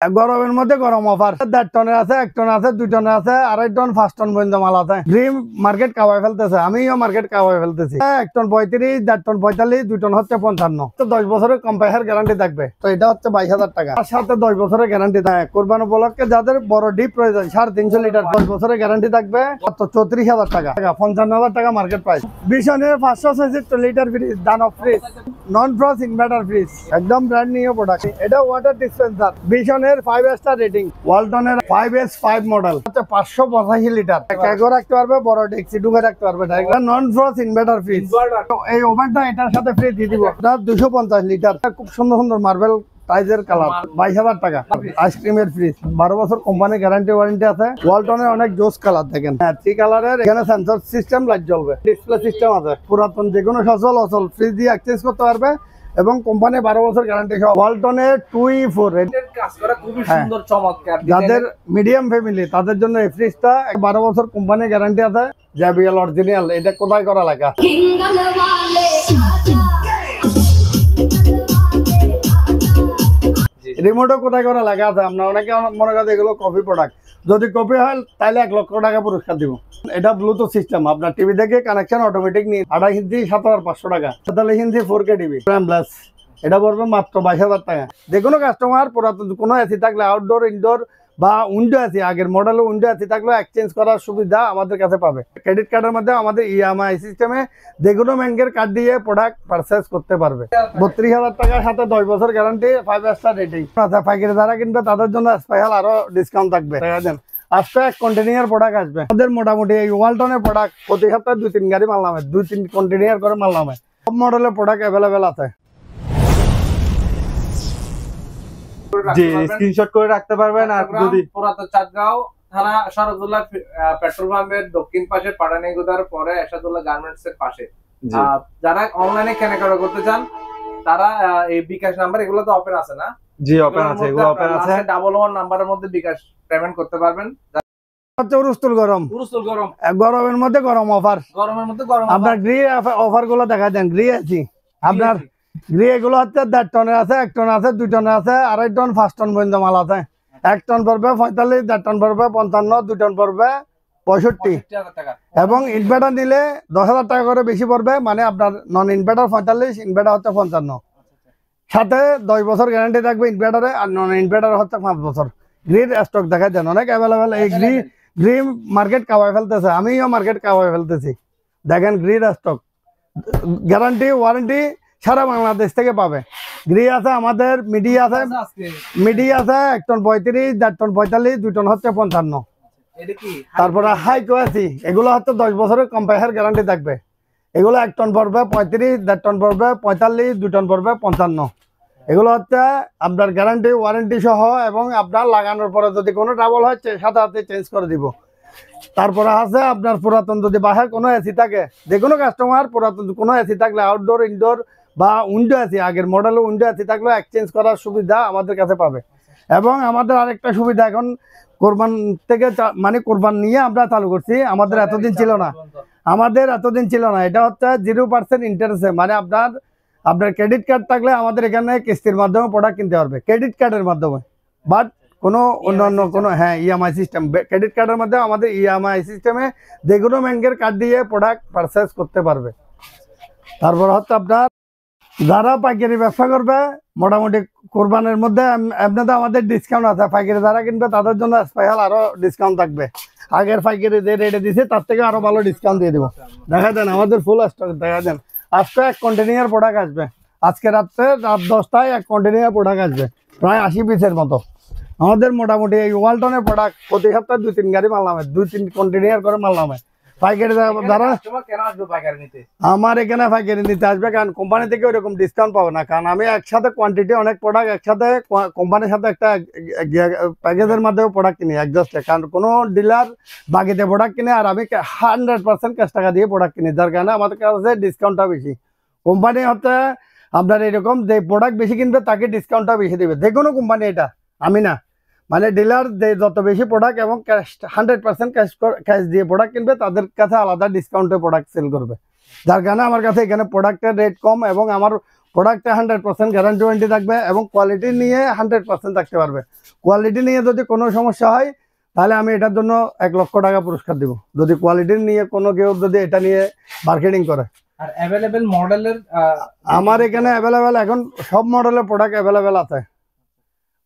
গরমের মধ্যে গরম অফার 1.5 টনের আছে, 1 টন আছে, 2 টনের আছে, 2.5 টন 5 টন পর্যন্ত মাল আছে। ড্রিম মার্কেট কাওয়াই ফেলতেছে, আমিও মার্কেট কাওয়াই ফেলতেছি। 1 টন 35, 1.5 টন 45, 2 টন হচ্ছে 55। তো 10 বছরের কম্পাইহার গ্যারান্টি থাকবে। তো এটা হচ্ছে 22,000 টাকা। তার সাথে 10 বছরের গ্যারান্টি থাকে। কোরবানি উপলক্ষে যাদের বড় ডিপ প্রয়োজন 350 লিটার 10 বছরের গ্যারান্টি থাকবে। মাত্র 34,000 টাকা, 55,000 টাকা মার্কেট প্রাইস। বিশনের 566 লিটার ফ্রিজ, দানব fridge, non frost inverter fridge, একদম ব্র্যান্ড নিউ প্রোডাক্ট। এটা ওয়াটার ডিসপেন্সার, বিশনের 5 স্টার রেটিং, ওয়ালটনের 5S5 মডেল, হচ্ছে 585 লিটার। কেকও রাখতে পারবে, বড় ডেক্সি ডুবে রাখতে পারবে। নন ফ্রস্ট ইনভার্টার ফ্রিজ। এই ওভেনটা এটার সাথে ফ্রি দিয়ে দিব। 250 লিটার, খুব সুন্দর সুন্দর মার্বেল টাইজের কালার, 22,000 টাকা। আইসক্রিমের ফ্রিজ, 12 বছর কোম্পানি গ্যারান্টি ওয়ারেন্টি আছে। ওয়ালটনের অনেক জোস কালার দেখেন, 3 কালারের। এখানে সেন্সর সিস্টেম, লাইট জ্বলবে, ডিসপ্লে সিস্টেম আছে। পুরাতন যে কোনো সচল অচল ফ্রিজ দিয়ে এক্সচেঞ্জ করতে পারবে এবং কোম্পানি 12 বছর গ্যারান্টি সহ। ওয়ালটনের 2E4 কাজ করা খুবই সুন্দর, চমৎকার। যাদের মিডিয়াম ফ্যামিলি তাদের জন্য এই ফ্রিজটা 12 বছর কোম্পানি গ্যারান্টি আছে। JBL original. এটা কোথায় করা লেখা? রিমোটও কোথায় করা লেখা আছে। আপনার অনেকে মনে করেন এগুলো কপি প্রোডাক্ট। যদি কপি হয় তাহলে 1 লক্ষ টাকা পুরস্কার দিব। এটা ব্লুটুথ সিস্টেম, আপনার টিভি থেকে কানেকশন অটোমেটিক নিয়ে 28 ইঞ্চি 7,500 টাকা, 47 ইঞ্চি 4K টিভি প্লাস। এটা পড়বে মাত্র 22,000 টাকা। যে কোনো কাস্টমার পুরাতন কোনো এসি থাকলে, আউটডোর ইনডোর বা উইন্ডো এসি, আগের মডেল উইন্ডো এসি থাকলেও এক্সচেঞ্জ করার সুবিধা আমাদের কাছে পাবে। ক্রেডিট কার্ডের মধ্যে আমাদের ইএমআই সিস্টেমে যে কোনো ব্যাংকের কার্ড দিয়ে প্রোডাক্ট পারচেজ করতে পারবে। 32,000 টাকার সাথে 10 বছর গ্যারান্টি, 5 স্টার রেটিং। আচ্ছা, পাইকারি যারা কিনবে তাদের জন্য স্পেশাল আরো ডিসকাউন্ট থাকবে। আজকে এক কন্টেনার প্রোডাক্ট আসবে আমাদের। মোটামুটি এই ওয়ালটনের প্রোডাক্ট প্রতি সপ্তাহে 2-3 গাড়ি মাল নামে, 2-3 কন্টেনার করে মাল নামে। সব মডেলের প্রোডাক্ট অ্যাভেলেবেল আছে। জি, স্ক্রিনশট করে রাখতে পারবেন। আর যদি পুরাতন চাঁদগাঁও থানা শরৎউল্লাহ পেট্রোল পাম্পের দক্ষিণ পাশে পাটানিগুদার পরে এরশাদুল্লাহ গার্মেন্টস এর পাশে, যারা অনলাইনে কেনাকাটা করতে চান তারা এই বিকাশ নাম্বার, এগুলো তো ওপেন আছে না? জি, ওপেন আছে, এগুলো ওপেন আছে। 111 নাম্বারের মধ্যে বিকাশ পেমেন্ট করতে পারবেন। গরমের মধ্যে গরম অফার, আপনার গ্রি অফার গুলো দেখা দেন। গ্রি আছি আপনার, গ্রি এগুলো হচ্ছে 1.5 টনের আছে, 1 টন আছে, 2 টনের আছে, 2.5 টন 5 টন পর্যন্ত মাল আছে। 1 টন পড়বে 45, 1.5 টন পড়বে 55, 2 টন পড়বে 65। এবং ইনভার্টার নিলে 10,000 টাকা করে বেশি পড়বে। মানে আপনার নন ইনভার্টার 45, ইনভার্টার হচ্ছে 55। সাথে 10 বছর গ্যারান্টি থাকবে ইনভার্টারে, আর নন ইনভার্টার হচ্ছে 5 বছর। গ্রির স্টক দেখা দেন অনেক অ্যাভেলেবেল। এই গ্রি মার্কেট কাওয়াই ফেলতেছে, আমিও মার্কেট কাওয়াই ফেলতেছি। দেখেন গ্রির স্টক, গ্যারান্টি ওয়ারেন্টি সারা বাংলাদেশ থেকে পাবে। গ্রি আছে আমাদের, মিডি আছে, 1 টন 35, 1.5 টন 45, 2 টন হচ্ছে 55। তারপরে হাই কোয়ালিটি, এগুলো হচ্ছে 10 বছরের কম্পাইহার গ্যারান্টি থাকবে। এগুলো 1 টন পড়বে 35, 1.5 টন পড়বে 45, 2 টন পড়বে 55। এগুলো হচ্ছে আপনার গ্যারান্টি ওয়ারেন্টি সহ, এবং আপনার লাগানোর পরে যদি কোনো ট্রাবল হয় সাথে সাথে চেঞ্জ করে দিব। তারপরে আছে আপনার পুরাতন যদি বাসায় কোনো এসি থাকে, যে কোনো কাস্টমার পুরাতন কোনো এসি থাকলে, আউটডোর ইনডোর বা উইন্ডো এসি, আগের মডেল উইন্ডো এসি থাকলেও এক্সচেঞ্জ করার সুবিধা আমাদের কাছে পাবে। এবং আমাদের আরেকটা সুবিধা, এখন কোরবান থেকে মানে কোরবান নিয়ে আমরা চালু করছি। আমাদের এতদিন ছিল না। এটা হচ্ছে 0% ইন্টারেস্টে, মানে আপনার ক্রেডিট কার্ড থাকলে আমাদের এখানে কিস্তির মাধ্যমে প্রোডাক্ট কিনতে পারবে, ক্রেডিট কার্ডের মাধ্যমে। বাট কোনো অন্যান্য কোনো ইএমআই সিস্টেম, ক্রেডিট কার্ডের মধ্যে আমাদের ইএমআই সিস্টেমে যে কোনো ব্যাংকের কার্ড দিয়ে প্রোডাক্ট পারচেজ করতে পারবে। তারপর হচ্ছে আপনার যারা পাইকারি ব্যবসা করবে, মোটামুটি কোরবানের মধ্যে এমনিতে আমাদের ডিসকাউন্ট আছে। পাইকারি যারা কিনবে তাদের জন্য স্পেশাল আরো ডিসকাউন্ট থাকবে। আগের পাইকারি যে রেটে দিছে তার থেকে আরো ভালো ডিসকাউন্ট দিয়ে দেবো। দেখা দেন আমাদের ফুল স্টক দেখা দেন। আজকে 1 কন্টেনার প্রোডাক্ট আসবে, আজকে রাত 10টায় 1 কন্টেনার প্রোডাক্ট আসবে, প্রায় 80 পিসের মতো। আমাদের মোটামুটি এই ওয়ালটনের প্রোডাক্ট প্রতি সপ্তাহে 2-3 গাড়ি মাল নামে, 2-3 কন্টেনার করে মাল নামে। পাইকারি যারা আমার এখানে পাইকারি নিতে আসবে, কারণ কোম্পানি থেকে ওইরকম ডিসকাউন্ট পাবো না। কারণ আমি একসাথে কোয়ান্টিটি অনেক প্রোডাক্ট একসাথে কোম্পানির সাথে একটা প্যাকেজের মাধ্যমে প্রোডাক্ট কিনি অ্যাডজাস্টে। কারণ কোনো ডিলার বাকিতে প্রোডাক্ট কিনে, আর আমি 100% ক্যাশ টাকা দিয়ে প্রোডাক্ট কিনি, যার কারণে আমাদের কাছে ডিসকাউন্টটা বেশি। কোম্পানি হচ্ছে আপনার এরকম যে প্রোডাক্ট বেশি কিনবে তাকে ডিসকাউন্টটা বেশি দেবে, যে কোনো কোম্পানি, এটা আমি না। মানে ডিলার যত বেশি প্রোডাক্ট এবং 100% ক্যাশ দিয়ে প্রোডাক্ট কিনবে তাদের কাছে আলাদা ডিসকাউন্টে প্রোডাক্ট সেল করবে। যার কারণে আমার কাছে এখানে প্রোডাক্টের রেট কম, এবং আমার প্রোডাক্টে 100% গ্যারান্টি ওয়ারেন্টি থাকবে এবং কোয়ালিটি নিয়ে 100% থাকতে পারবে। কোয়ালিটি নিয়ে যদি কোনো সমস্যা হয় তাহলে আমি এটার জন্য 1 লক্ষ টাকা পুরস্কার দিব, যদি কোয়ালিটি নিয়ে কোনো কেউ যদি এটা নিয়ে মার্কেটিং করে। আর অ্যাভেলেবেল মডেলের আমার এখানে অ্যাভেলেবেল এখন সব মডেলের প্রোডাক্ট অ্যাভেলেবেল আছে।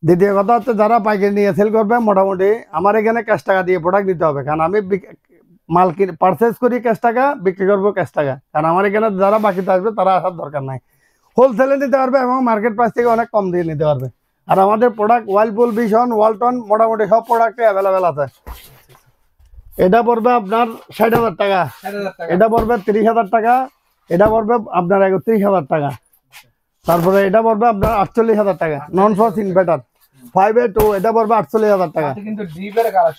দ্বিতীয় কথা হচ্ছে যারা পাইকারি নিয়ে সেল করবে মোটামুটি আমার এখানে ক্যাশ টাকা দিয়ে প্রোডাক্ট দিতে হবে, কারণ আমি মাল পারচেস করি ক্যাশ টাকা, বিক্রি করবো ক্যাশ টাকা, কারণ আমার এখানে যারা বাকিতে আসবে তারা আসার দরকার নাই। হোলসেলে নিতে পারবে এবং মার্কেট প্রাইস থেকে অনেক কম দিয়ে নিতে পারবে। আর আমাদের প্রোডাক্ট ওয়ার্লপুল, ভিশন, ওয়ালটন মোটামুটি সব প্রোডাক্টে অ্যাভেলেবেল আছে। এটা পড়বে আপনার 60,000 টাকা, এটা পড়বে 30,000 টাকা, এটা পড়বে আপনার 31,000 টাকা, তারপরে এটা পড়বে আপনার 48,000 টাকা। নন ফ্রস্ট ইনভার্টার 5A2 এটা পড়বে 48,000 টাকা।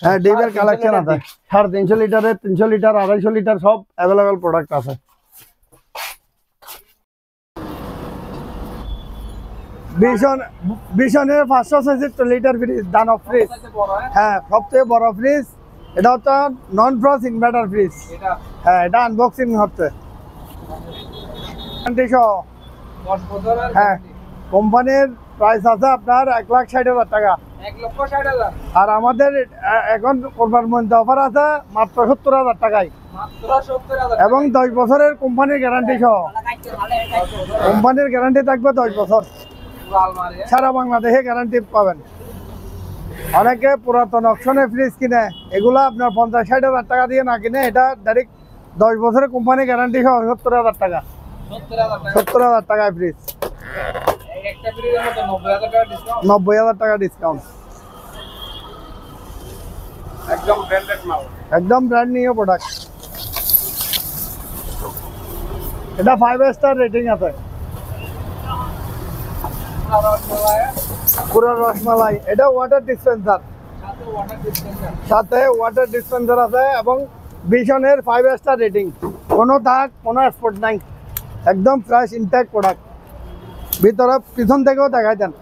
হ্যাঁ, ডিপের কালেকশন আছে 350 লিটারের, 300 লিটার, 250 লিটার সব অ্যাভেলেবেল প্রোডাক্ট আছে। ভিশনের 566 লিটার ফ্রিজ, দানব ফ্রিজ। হ্যাঁ, সবচেয়ে বড় ফ্রিজ। এটা হচ্ছে নন ফ্রস্ট ইনভার্টার ফ্রিজ। হ্যাঁ, এটা আনবক্সিং হচ্ছে। হ্যাঁ, কোম্পানির প্রাইস আছে আপনার 1,60,000 টাকা। আর আমাদের এখন কোরবানির মধ্যে অফার আছে মাত্র 70,000 টাকায় এবং 10 বছরের কোম্পানির গ্যারান্টি সহ। কোম্পানির গ্যারান্টি থাকবে 10 বছর, সারা বাংলাদেশে গ্যারান্টি পাবেন। অনেকে পুরাতন অপশনে ফ্রিজ কিনে, এগুলো আপনার 50-60,000 টাকা দিয়ে না কিনে এটা ডাইরেক্ট 10 বছরের কোম্পানি গ্যারান্টি সহ 70,000 টাকা। 70,000 টাকায় ফ্রিজ, 90,000 টাকা ডিসকাউন্ট। একদম ব্র্যান্ড নিউ প্রোডাক্ট। এটা 5 স্টার রেটিং আছে। পুরো রসমালাই। এটা ওয়াটার ডিসপেন্সার, সাথে ওয়াটার ডিসপেন্সার আছে এবং ভিশনের 5 স্টার রেটিং। কোনো দাগ, কোনো স্পট নাই, একদম ফ্রেশ ইনট্যাক্ট প্রোডাক্ট। ভিতরে পিছন থেকেও দেখাই দেন।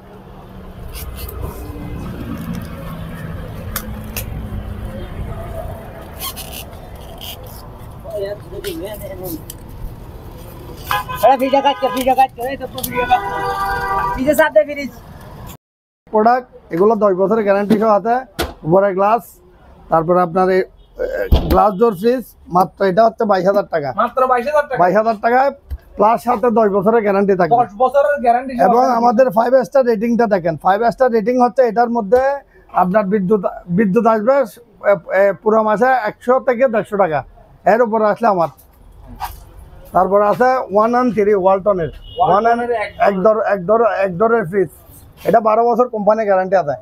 প্রোডাক্ট এগুলো 10 বছরের গ্যারান্টি সহ আছে। উপরে গ্লাস, তারপরে আপনার গ্লাস ডোর ফ্রিজ। মাত্র এটা হচ্ছে 22,000 টাকা। মাত্র 22,000 টাকায় প্লাস সাথে 10 বছরের গ্যারান্টি থাকে। 10 বছরের গ্যারান্টি এবং আমাদের 5 স্টার রেটিংটা দেখেন। 5 স্টার রেটিং হচ্ছে এটার মধ্যে আপনার বিদ্যুৎ আসবে পুরো মাসে 100 থেকে 150 টাকা, এর উপরে আসলে আমার। তারপরে আছে 113 ওয়ালটনের এক দরের ফ্রিজ। এটা 12 বছর কোম্পানি গ্যারান্টি আছে।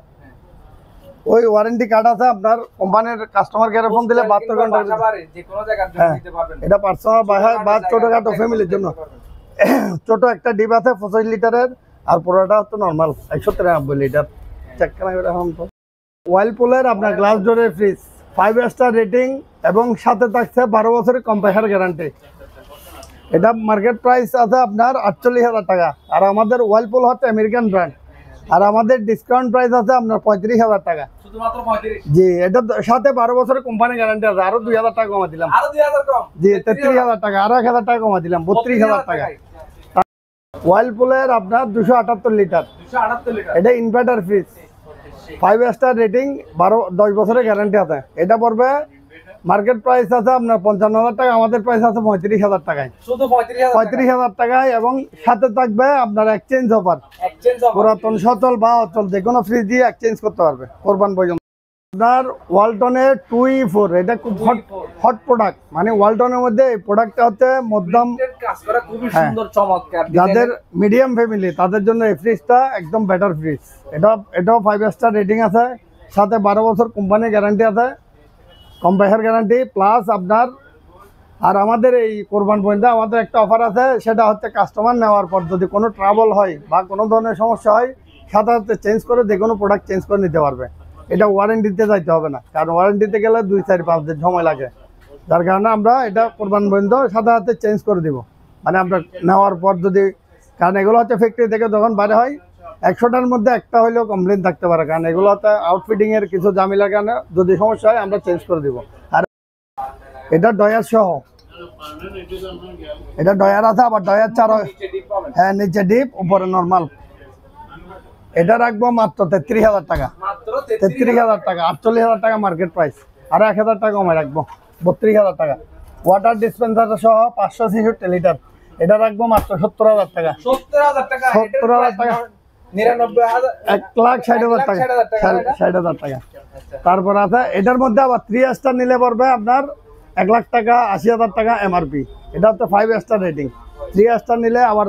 ওই ওয়ারেন্টি কার্ড আছে আপনার কোম্পানির। কাস্টমার কেয়ারে ফোন দিলে 72 ঘন্টা। এটা পার্সোনাল বা ছোটখাটো ফ্যামিলির জন্য। ছোট একটা ডিপ আছে 25 লিটারের, আর পুরোটা হচ্ছে নর্মাল 193 লিটার। চেক করা এখন তো ওয়ার্লপুলের আপনার গ্লাস ডোরের ফ্রিজ 5 স্টার রেটিং এবং সাথে থাকছে 12 বছরের কম্প্রেসার গ্যারান্টি। এটা মার্কেট প্রাইস আছে আপনার 48,000 টাকা। আর আমাদের ওয়ার্লপুল হচ্ছে আমেরিকান ব্র্যান্ড। আর আমাদের ডিসকাউন্ট প্রাইস আছে আপনার 35,000 টাকা। শুধুমাত্র 35? জি, এটা সাথে 12 বছরের কোম্পানি গ্যারান্টি আছে। আরো 2,000 টাকা কমা দিলাম। আরো 2,000 কম? জি, 33,000 টাকা। আরো 1,000 টাকা কমা দিলাম, 32,000 টাকা। ওয়ার্লপুলের আপনার 278 লিটার। 278 লিটার। এটা ইনভার্টার ফ্রিজ 5 স্টার রেটিং, 10 বছরের গ্যারান্টি আছে। এটা পড়বে মার্কেট প্রাইস আছে আপনার 55,000 টাকা, আমাদের প্রাইস আছে 35,000 টাকায়। শুধু 35,000 টাকায় এবং সাথে থাকবে আপনার এক্সচেঞ্জ অফার। পুরাতন সচল বা অচল যে কোনো ফ্রিজ দিয়ে এক্সচেঞ্জ করতে পারবে কোরবান পর্যন্ত। আপনার ওয়ালটনের 2E4 এটা খুব হট প্রোডাক্ট। মানে ওয়ালটনের মধ্যে এই প্রোডাক্টটা হচ্ছে মধ্যম কাজ করা, খুবই সুন্দর চমৎকার। যাদের মিডিয়াম ফ্যামিলি তাদের জন্য এই ফ্রিজটা একদম বেটার ফ্রিজ। এটাও 5 স্টার রেটিং আছে, সাথে 12 বছর কোম্পানি গ্যারান্টি আছে, কম্প্রেসার গ্যারান্টি প্লাস আপনার। আর আমাদের এই কোরবান পর্যন্ত আমাদের একটা অফার আছে, সেটা হচ্ছে কাস্টমার নেওয়ার পর যদি কোনো ট্রাবল হয় বা কোনো ধরনের সমস্যা হয় সাথে সাথে চেঞ্জ করে যে কোনো প্রোডাক্ট চেঞ্জ করে নিতে পারবে। এটা ওয়ারেন্টিতে যাইতে হবে না, কারণ ওয়ারেন্টিতে গেলে 2-4-5 দিন সময় লাগে। যার কারণে আমরা এটা কোরবান পর্যন্ত সাথে সাথে চেঞ্জ করে দিব। মানে আপনার নেওয়ার পর যদি, কারণ এগুলো হচ্ছে ফ্যাক্টরি থেকে যখন বাইরে হয় 100টার মধ্যে একটা হলেও কমপ্লেন থাকতে পারে, কারণ এগুলো হচ্ছে আউটফিটিংয়ের কিছু ঝামেলার কারণে যদি সমস্যা হয় আমরা চেঞ্জ করে দিব। আর এটা ডয়ার সহ, এটা ডয়ার আছে, আবার ডয়ার হ্যাঁ নিচে ডিপ উপরে নরমাল। এটা রাখবো মাত্র 33,000 টাকা। মাত্র 33,000 টাকা, 48,000 টাকা মার্কেট প্রাইস, আর 1,000 টাকা কমে রাখবো 32,000 টাকা। ওয়াটার ডিসপেন্সার সহ 566 লিটার, এটা রাখবো মাত্র 70,000 টাকা। 70,000 টাকা। 70,000 টাকা, 99,000, 1,60,000 টাকা, 60,000 টাকা। তারপর আছে এটার মধ্যে আবার 3 স্টার নিলে পড়বে আপনার 1 লাখ টাকা, 80,000 টাকা এমআরপি। এটা হচ্ছে 5 স্টার রেটিং। 3 স্টার নিলে আবার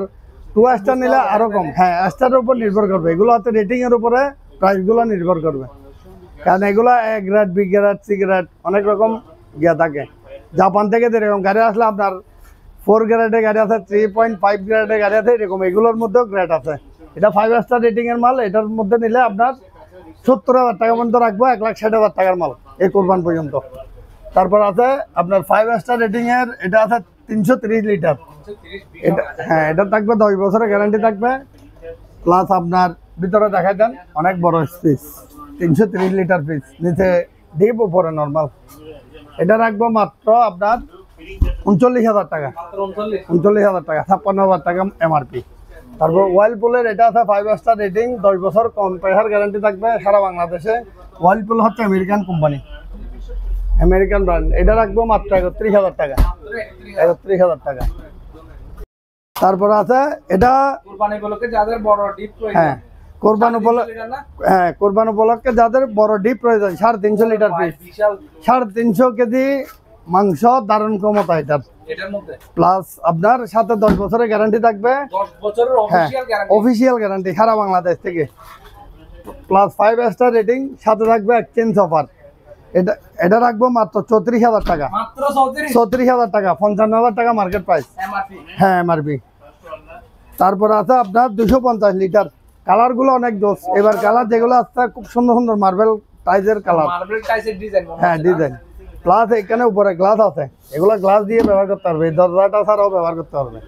2 স্টার নিলে আরো কম। হ্যাঁ, স্টারের উপর নির্ভর করবে, এগুলো হচ্ছে রেটিং এর উপরে প্রাইসগুলো নির্ভর করবে, কারণ এগুলো A grade, B grade, C grade অনেক রকম ইয়ে থাকে। জাপান থেকে যেরকম গাড়ি আসলে আপনার 4 গ্রেডের গাড়ি আছে, 3.5 গ্রেডের গাড়ি আছে, এরকম এগুলোর মধ্যেও গ্রেড আছে। এটা 5 স্টার রেটিং এর মাল, এটার মধ্যে নিলে আপনার 70,000 টাকা পর্যন্ত রাখবো, 1,60,000 টাকার মাল এই কোরবান পর্যন্ত। তারপর আছে আপনার 5 স্টার রেটিং এর, এটা আছে 330 লিটার। এটা হ্যাঁ, এটা থাকবে 10 বছরের গ্যারান্টি থাকবে, প্লাস আপনার ভিতরে দেখাই দেন অনেক বড় স্পেস, 330 লিটার পিস, নিচে ডিপ উপরে নর্মাল। এটা রাখবো মাত্র আপনার 39,000 টাকা। 39,000 টাকা, 56,000 টাকা এমআরপি। তারপর ওয়াইলপুলের এটা আছে 5 স্টার রেটিং, 10 বছর কম্প্রেসার গ্যারান্টি থাকবে সারা বাংলাদেশে। ওয়াইলপুল হচ্ছে আমেরিকান কোম্পানি, আমেরিকান ব্র্যান্ড। এটা রাখবো মাত্র 31,000 টাকা। 31,000 টাকা। তারপর আছে এটা কুরবানি উপলক্ষে যাদের বড় ডিপ প্রয়োজন, হ্যাঁ কোরবান উপলক্ষে, হ্যাঁ কোরবান উপলক্ষে যাদের বড় ডিপ প্রয়োজন, 350 লিটার পিস, বিশাল 350 কেজি মাংস ধারণ ক্ষমতা এটার, এটার মধ্যে প্লাস আপনার সাথে 10 বছরের গ্যারান্টি থাকবে। 10 বছরের হ্যাঁ, অফিশিয়াল গ্যারান্টি। অফিসিয়াল গ্যারান্টি সারা বাংলাদেশ থেকে, প্লাস 5 স্টার রেটিং, সাথে থাকবে এক্সচেঞ্জ অফার। এটা এটা রাখবো মাত্র 34,000 টাকা। মাত্র 34 34,000 টাকা, 55,000 টাকা মার্কেট প্রাইস। এমআরপি। হ্যাঁ এমআরপি। তারপর আছে আপনার 250 লিটার। কালার গুলো অনেক দোষ, এবার কালার যেগুলো আসছে খুব সুন্দর সুন্দর মার্বেল টাইজের কালার। মার্বেল টাইসের ডিজাইন। হ্যাঁ ডিজাইন, প্লাস এখানে উপরে গ্লাস আছে, এগুলো গ্লাস দিয়ে ব্যবহার করতে পারবে, এই দরজাটা ছাড়াও ব্যবহার করতে পারবে।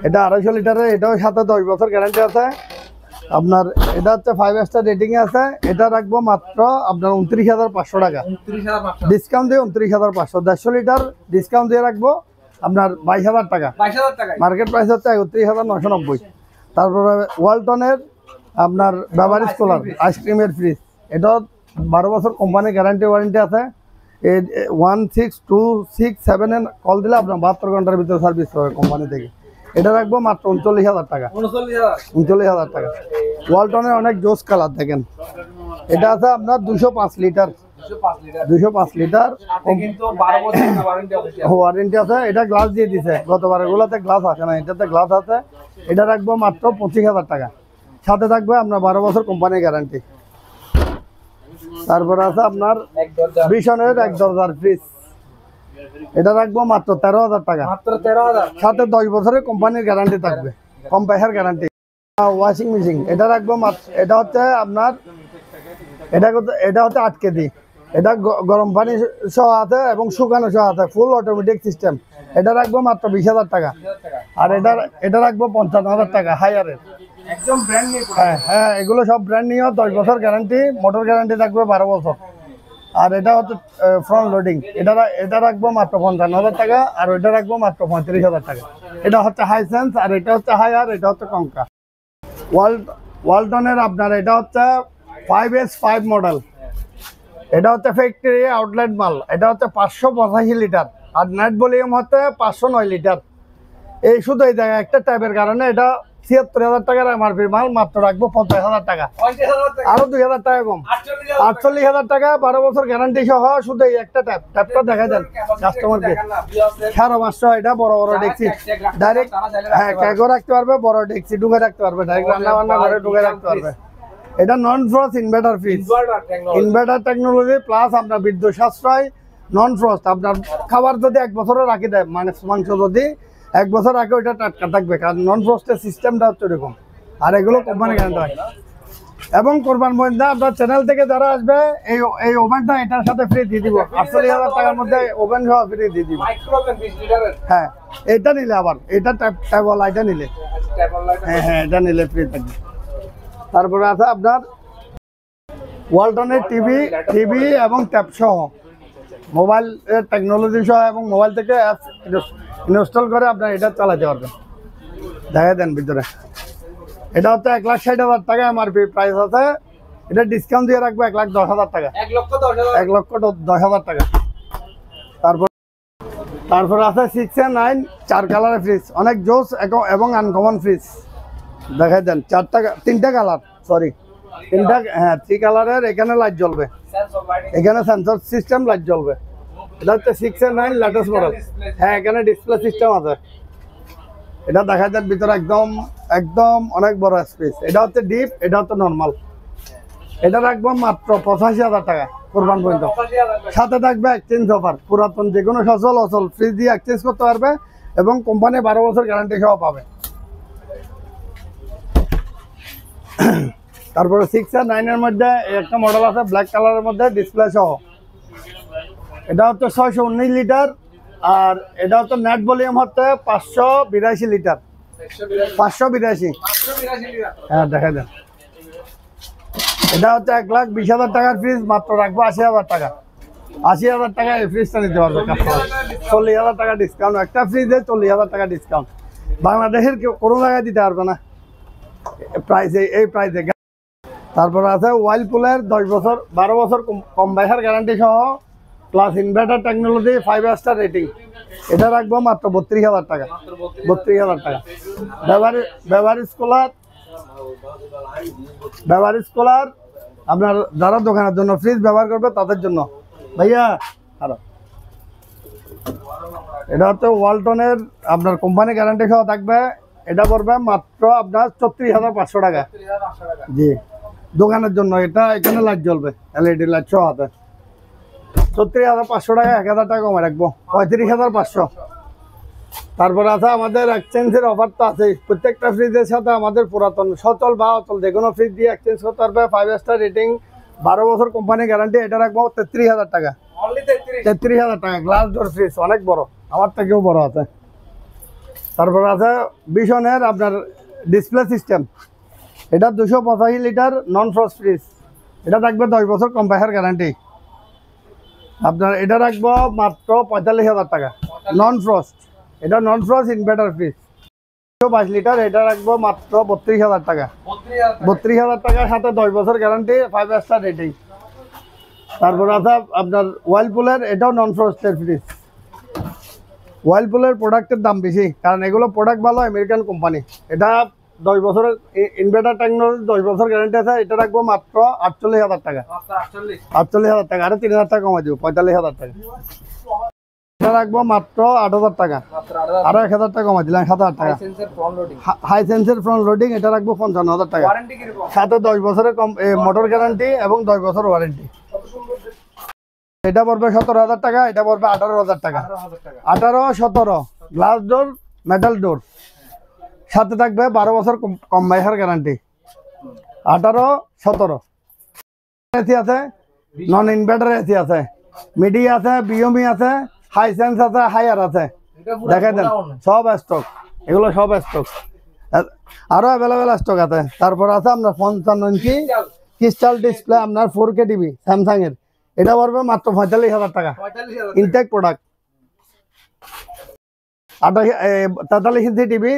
এটা 250 লিটারের, এটাও সাথে 10 বছর গ্যারান্টি আছে আপনার। এটা হচ্ছে 5 স্টার রেটিং এ আছে। এটা রাখবো মাত্র আপনার 29,500 টাকা। 29,500 ডিসকাউন্ট দিয়ে 29,500, 150 লিটার ডিসকাউন্ট দিয়ে রাখবো আপনার 22,000 টাকা। 22,000 টাকা। মার্কেট প্রাইস হচ্ছে 31,990। তারপরে ওয়ালটনের আপনার বেভারেজ কুলার, আইসক্রিমের ফ্রিজ, এটাও 12 বছর কোম্পানির গ্যারান্টি ওয়ারেন্টি আছে। 16267 কল দিলে আপনার 72 ঘন্টার ভিতরে সার্ভিস হবে কোম্পানি থেকে। এটা রাখবো মাত্র 39,000 টাকা। 39,000 টাকা। ওয়ালটনের অনেক জোস কালার দেখেন, এটা আছে আপনার 205 লিটার। 205 লিটার কিন্তু 12 বছর ওয়ারেন্টি অফিশিয়াল। ওয়ারেন্টি আছে। এটা গ্লাস দিয়ে দিছে, গতবারের গুলোতে গ্লাস আছে না, এটাতে গ্লাস আছে। এটা রাখবো মাত্র 25,000 টাকা, সাথে থাকবে আপনার 12 বছর কোম্পানি গ্যারান্টি। তারপরে আছে আপনার এক দরজা বিশনের 1 দরজার ফ্রিজ, এটা রাখবো মাত্র 13,000 টাকা, মাত্র 13,000। সাথে 10 বছরের কোম্পানির গ্যারান্টি থাকবে, কম্প্রেসার গ্যারান্টি। ওয়াশিং মেশিন, এটা রাখবো মাত্র, এটা হচ্ছে আপনার এটা হচ্ছে 8 কেজি। এটা গরম পানি সহ আছে এবং শুকানো সহ আছে, ফুল অটোমেটিক সিস্টেম। এটা রাখবো মাত্র 20,000 টাকা। আর এটা রাখবো 55,000 টাকা হায়ারের, একদম ব্র্যান্ড নিউ। হ্যাঁ হ্যাঁ, এগুলো সব ব্র্যান্ড নিউ, 10 বছর গ্যারান্টি, মোটর গ্যারান্টি থাকবে 12 বছর। আর এটা হচ্ছে ফ্রন্ট লোডিং, এটা রাখবো মাত্র 55,000 টাকা। আর ওইটা রাখবো মাত্র 35,000 টাকা। এটা হচ্ছে হাই সেন্স, আর এটা হচ্ছে হায়ার, এটা হচ্ছে কঙ্কা। ওয়ালটনের আপনার এটা হচ্ছে 5S5 মডেল, এটা হচ্ছে ফ্যাক্টরি আউটলেট মাল। এটা হচ্ছে 585 লিটার, আর নেট ভলিউম হচ্ছে 509 লিটার। এই শুধু এই জায়গায় একটা ট্যাপের কারণে এটা 76,000 টাকার এমআরপি মাল, মাত্র রাখবো 50,000 টাকা, 50,000 টাকা। আরো 2,000 টাকা কম, 48,000 টাকা, 12 বছর গ্যারান্টি সহ। শুধু এই একটা ট্যাপটা দেখা যান কাস্টমারকে। 550, এটা বড় বড় ডেক্সি ডাইরেক্ট, হ্যাঁ ক্যাগও রাখতে পারবে, বড় ডেক্সি ঢুকে রাখতে পারবে, ডাইরেক্ট রান্না বান্না করে ঢুকে রাখতে পারবে। এটা নন frost inverter fridge, inverter technology, plus আপনার বিদ্যুৎ সাশ্রয়, নন ফ্রস্ট। আপনার খাবার যদি 1 বছরও রাখি দেয়, মাংস যদি 1 বছর রাখে, ওইটা টাটকা থাকবে, কারণ নন ফ্রস্টের সিস্টেমটা হচ্ছে এরকম। আর এগুলো কোম্পানি গ্যারান্টি হয়। এবং কোরবান মহিন্দা আপনার চ্যানেল থেকে যারা আসবে, এই ওভেনটা এটার সাথে ফ্রি দিয়ে দিব, 48,000 টাকার মধ্যে ওভেন সহ ফ্রি দিয়ে দিব। মাইক্রোওভেন 20 লিটারের। হ্যাঁ, এটা নিলে আবার এটা ট্যাবল এটা নিলে, হ্যাঁ হ্যাঁ এটা নিলে ফ্রি থাকবে। তারপরে আছে আপনার ওয়ালটনের টিভি এবং ট্যাব সহ, মোবাইল টেকনোলজি সহ, এবং মোবাইল থেকে অ্যাপস ইনস্টল করে আপনার এটা চালাতে পারবেন। দেখা দেন ভিতরে। এটা হচ্ছে 1,60,000 টাকা এমআরপি প্রাইস আছে, এটা ডিসকাউন্ট দিয়ে রাখবো 1,10,000 টাকা, 1,10,000 টাকা। তারপর আছে 6 এর 9 4 কালারের ফ্রিজ, অনেক জোস এবং আনকমন ফ্রিজ। দেখাই দেন 3টা কালার, সরি 3টা, হ্যাঁ 3 কালারের। এখানে লাইট জ্বলবে, এখানে সেন্সর সিস্টেম লাইট জ্বলবে। এটা হচ্ছে 6 এর 9 লেটেস্ট মডেল। হ্যাঁ এখানে ডিসপ্লে সিস্টেম আছে। এটা দেখা যায় ভিতরে একদম একদম অনেক বড় স্পেস। এটা হচ্ছে ডিপ, এটা হচ্ছে নর্মাল। এটা রাখবো মাত্র 85,000 টাকা কোরবান পর্যন্ত। সাথে থাকবে এক্সচেঞ্জ অফার, পুরাতন যে কোনো সচল অচল ফ্রিজ দিয়ে এক্সচেঞ্জ করতে পারবে এবং কোম্পানি 12 বছর গ্যারান্টি সহ পাবে। তারপরে 6 আর 9 এর মধ্যে একটা মডেল আছে ব্ল্যাক কালারের মধ্যে ডিসপ্লে সহ। এটা হচ্ছে 619 লিটার, আর এটা হচ্ছে নেট ভলিউম হচ্ছে 582 লিটার, 582। হ্যাঁ দেখা যান। এটা হচ্ছে 1,20,000 টাকার ফ্রিজ, মাত্র রাখবো 80,000 টাকা। 80,000 টাকা এই ফ্রিজটা নিতে পারবে। 40,000 টাকা ডিসকাউন্ট, একটা ফ্রিজে 40,000 টাকা ডিসকাউন্ট। বাংলাদেশের কেউ কোনো জায়গায় দিতে পারবে না প্রাইসে, এই প্রাইসে। তারপর আছে ওয়াইলপুলের 10 বছর 12 বছর কম বাইহার গ্যারান্টি সহ plus inverter technology 5 star rating. এটা রাখবো মাত্র 32,000 টাকা, 32,000 টাকা। বেভারেজ কুলার আপনার যারা দোকানের জন্য ফ্রিজ ব্যবহার করবে তাদের জন্য। ভাইয়া আরো এটা হচ্ছে ওয়ালটনের আপনার কোম্পানি গ্যারান্টি সহ থাকবে। এটা পড়বে মাত্র আপনার 34,500 টাকা। জি দোকানের জন্য এটা, এখানে লাইট জ্বলবে এলইডি লাইট সহ আছে। 34,500 টাকা, 1,000 টাকা কমে রাখবো, 35,500। তারপর আছে আমাদের এক্সচেঞ্জের অফার তো আছে। প্রত্যেকটা ফ্রিজের সাথে আমাদের পুরাতন সচল বা অচল যে কোনো ফ্রিজ দিয়ে এক্সচেঞ্জ করতে পারবে। 5 স্টার রেটিং, 12 বছর কোম্পানি গ্যারান্টি। এটা রাখবো 33,000 টাকা, 33,000 টাকা। গ্লাস ডোর ফ্রিজ অনেক বড়, আমার থেকেও বড় আছে। তারপর আছে বিশনের আপনার ডিসপ্লে সিস্টেম। এটা 285 লিটার নন ফ্রস্ট ফ্রিজ। এটা থাকবে 10 বছর কম্পাইহার গ্যারান্টি। আপনার এটা রাখবো মাত্র 45,000 টাকা, নন ফ্রস্ট। এটা নন ফ্রস্ট ইনভার্টার ফ্রিজ 222 লিটার। এটা রাখবো মাত্র 32,000 টাকা, 32,000 টাকার সাথে 10 বছর গ্যারান্টি, 5 স্টার রেটিং। তারপর আছে আপনার ওয়াইলপুলের, এটাও নন ফ্রস্টের ফ্রিজ। ওয়াইলপুলের প্রোডাক্টের দাম বেশি, কারণ এগুলো প্রোডাক্ট ভালো, আমেরিকান কোম্পানি। এটা 10 বছরের ইনভার্টার টেকনোলজি, 10 বছর গ্যারান্টি আছে। এটা রাখবো মাত্র 48,000 টাকা, 48,000 টাকা। আরে 3,000 টাকা কমে দিব, 45,000 টাকা। এটা রাখবো মাত্র 8,000 টাকা, আরো 1,000 টাকা কমে দিলাম, 7,000 টাকা। হাই সেন্সের ফ্রন্ট লোডিং, এটা রাখবো 55,000 টাকা, সাথে 10 বছরের মোটর গ্যারান্টি এবং 10 বছর ওয়ারেন্টি। এটা পড়বে 17,000 টাকা, এটা পড়বে 18,000 টাকা। 18, 17 গ্লাস ডোর, মেটাল ডোর, সাথে থাকবে 12 বছর কম বাইহার গ্যারান্টি। 18, 17 এসি আছে, নন ইনভার্টার এসি আছে, মিডি আছে, বিওমি আছে, হাই সেন্স আছে, হায়ার আছে। দেখা দেন সব স্টক, এগুলো সব স্টক, আরো অ্যাভেলেবেল স্টক আছে। তারপর আছে আপনার 55 ইঞ্চি ক্রিস্টাল ডিসপ্লে আপনার 4K টিভি স্যামসাং এর। এটা পড়বে মাত্র 45,000 টাকা, ইনটেক প্রোডাক্ট। 43 ইঞ্চি টিভি,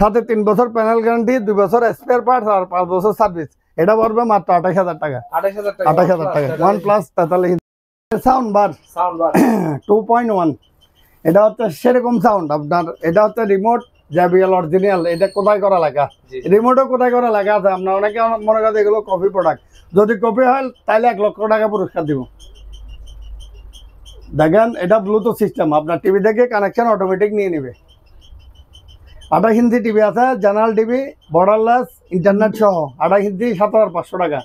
সাথে 3 বছর প্যানেল গ্যারান্টি, 2 বছর স্পেয়ার পার্টস আর 5 বছর সার্ভিস। এটা পড়বে মাত্র 28,000 টাকা, 28,000 টাকা। OnePlus 43 ইঞ্চি সাউন্ড বার 2.1। এটা হচ্ছে সেরকম সাউন্ড আপনার। এটা হচ্ছে রিমোট JBL অরিজিনাল। এটা কোথায় করা লেখা, রিমোটও কোথায় করা লেখা আছে। আপনার অনেকে মনে করেন এগুলো কপি প্রোডাক্ট, যদি কপি হয় তাহলে 1 লক্ষ টাকা পুরস্কার দিব। দেখেন এটা ব্লুটুথ সিস্টেম, আপনার টিভি থেকে কানেকশন অটোমেটিক নিয়ে নেবে। 28 ইঞ্চি টিভি আছে, জেনারেল টিভি, বর্ডারলেস, ইন্টারনেট সহ। 28 ইঞ্চি 7,500 টাকা।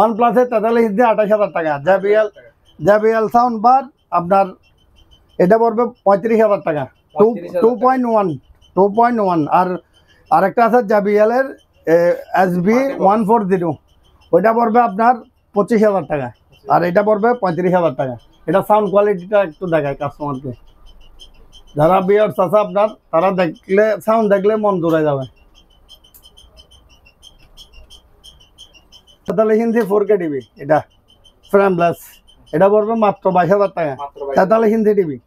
OnePlus 43 ইঞ্চি 28,000 টাকা। JBL সাউন্ড বার আপনার এটা পড়বে 35,000 টাকা, 2.1। আর আরেকটা আছে JBL এর SB140, ওইটা পড়বে আপনার 25,000 টাকা, আর এটা পড়বে 35,000 টাকা। এটা সাউন্ড কোয়ালিটিটা একটু দেখায় কাস্টমারকে। যারা ভিউয়ার্স আছে আপনার, তারা দেখলে সাউন্ড দেখলে মন জুড়ে যাবে। 43 ইঞ্চি 4K টিভি, এটা ফ্রেমলেস। এটা পড়বে মাত্র 22,000 টাকা, 43 ইঞ্চি টিভি।